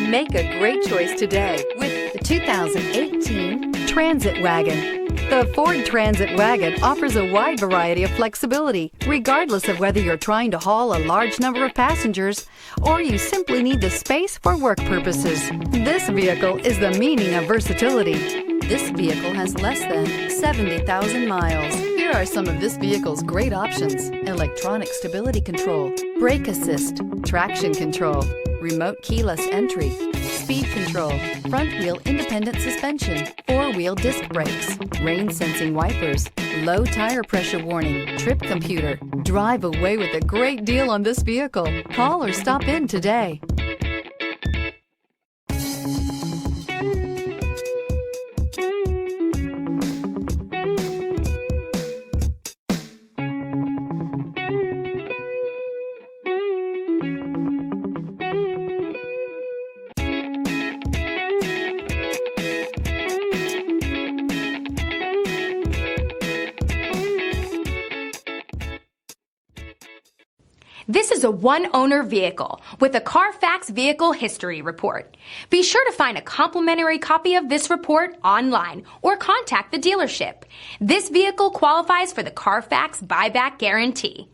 Make a great choice today with the 2018 Transit Wagon. The Ford Transit Wagon offers a wide variety of flexibility, regardless of whether you're trying to haul a large number of passengers or you simply need the space for work purposes. This vehicle is the meaning of versatility. This vehicle has less than 70,000 miles. Here are some of this vehicle's great options: electronic stability control, brake assist, traction control, remote keyless entry, speed control, front wheel independent suspension, four-wheel disc brakes, rain sensing wipers, low tire pressure warning, trip computer. Drive away with a great deal on this vehicle. Call or stop in today. This is a one-owner vehicle with a CARFAX Vehicle History Report. Be sure to find a complimentary copy of this report online or contact the dealership. This vehicle qualifies for the CARFAX Buyback Guarantee.